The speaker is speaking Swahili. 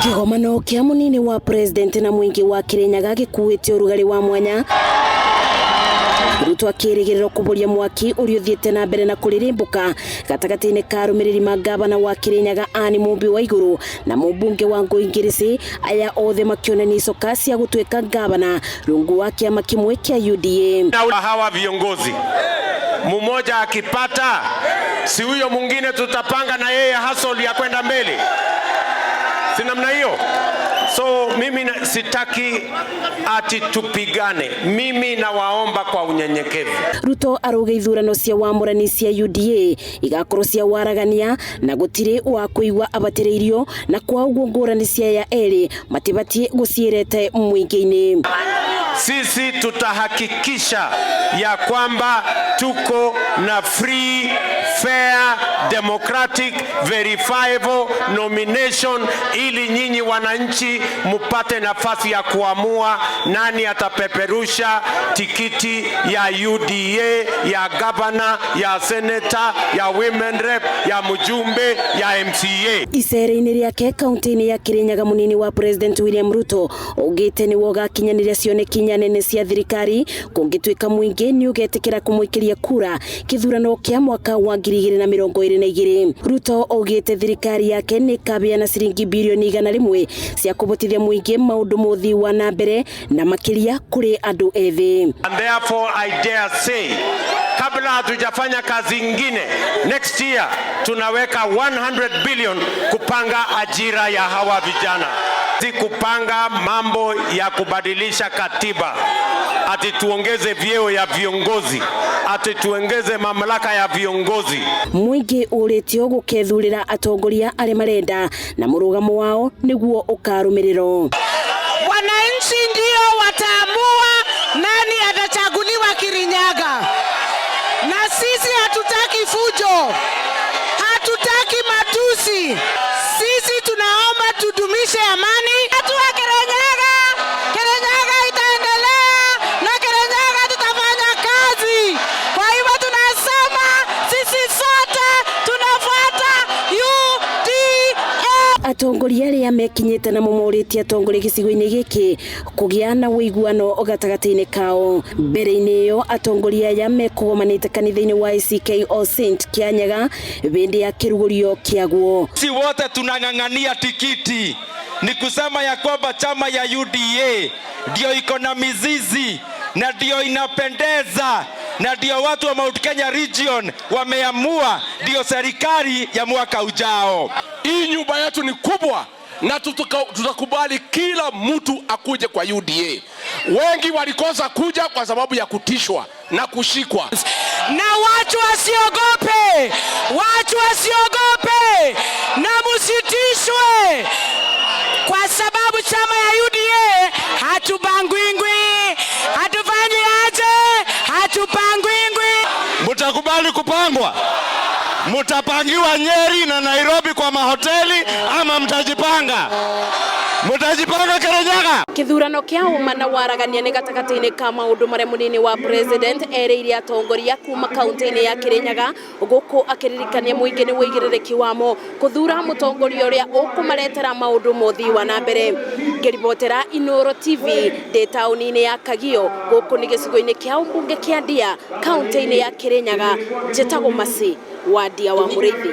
Kigomano kia munini wa president na mwingi wa Kirinyaga gikuite urugari wa mwanya Ruto akirigiriro kuburia mwaki uri uthiete na mbere na kuririmbuka gatagati-ini ka rumiriri magavana wa Kirinyaga Anne Mumbi wa iguru na mubunge wa Ngũi Ngirĩci aya othe makionania icoka cia gutwika gavana rungu wa kiama kimwe kia UDA. Hawa viongozi mmoja akipata, si huyo mwingine tutapanga na yeye hustle ya kwenda mbele, si namna hiyo? So mimi sitaki ati tupigane, mimi nawaomba kwa unyenyekevu. Ruto aruga ithurano cia wamurani cia UDA igakorwo cia waragania na gutire wa kuigwa abatereirio na kwa uguo ngurani cia ya eri matibatie gucierete mwingi-ini. Sisi tutahakikisha ya kwamba tuko na free, fair, democratic, verifiable nomination ili nyinyi wananchi mupate nafasi ya kuamua nani atapeperusha tikiti ya UDA, ya governor, ya senator, ya women rep, ya mjumbe, ya MCA. Isere-ini riake kaunti-ini ya Kirinyaga munini wa President William Ruto ugite ni woga kinyaniria cioneki nene cia thirikari kungitwika mwingi ni ugetikira kumwikiria kura kithurano kia mwaka wa 2022. Ruto ugite thirikari yake ni kabiana ciringi bilioni 100 cia kubotithia mwingi maundu muthi wa na mbere na makiria kuri andu ethi. And therefore I dare say, kabla hatujafanya kazi ingine, next year tunaweka 100 billion kupanga ajira ya hawa vijana, si kupanga mambo ya kubadilisha katiba, ati tuongeze vyeo ya viongozi, ati tuongeze mamlaka ya viongozi. Mwingi uritio gukethurira atongoria ari marenda na murugamo wao niguo ukarumiriro. Wananchi ndio wataamua nani atachaguliwa Kirinyaga, na sisi hatutaki fujo, hatutaki matusi. Sisi tunaomba tudumishe amani. Watu wa Kirinyaga, Kirinyaga itaendelea na Kirinyaga tutafanya kazi. Kwa hivyo tunasema sisi sote tunafuata UDA. Atongoria aria mekinyete na mumuritie atongoria gicigo-ini giki kugia na wiguano gatagati-ini kao. Mbere-ini yo atongoria aya mekugomanite kanitha-ini wa ACK All Saint Kianyaga bindi ya kirugurio kiaguo. Si wote tunang'ang'ania tikiti, ni kusema ya kwamba chama ya UDA ndio iko na mizizi na ndio inapendeza na ndio watu wa Mount Kenya region wameamua ndio serikali ya mwaka ujao. Hii nyumba yetu ni kubwa na tutakubali kila mtu akuje kwa UDA. Wengi walikosa kuja kwa sababu ya kutishwa na kushikwa. Na watu wasiogope, watu wasiogope na musitishwe, kwa sababu chama ya UDA hatubangwingwi, hatufanyi aje, hatupangwingwi. Mutakubali kupangwa? Mutapangiwa Nyeri na Nairobi kwa mahoteli ama mtajipanga? Mutajipanga Kirinyaga? Kithurano kia uma na waragania ni gatagati-ini ka maundu maria munini wa president eriria atongoria kuma kaunti-ini ya Kirinyaga guku akiririkania mwingi ni wigiririki wamo kuthura mutongoria uria ukumaretera maundu mothi wa na mbere. Ngiribotera Inooro TV de tauni-ini ya Kagio guku ni gicigo-ini kia umbunge kia Ndia kaunti-ini ya Kirinyaga. Njetago Masi wa Ndia wa Muriithi.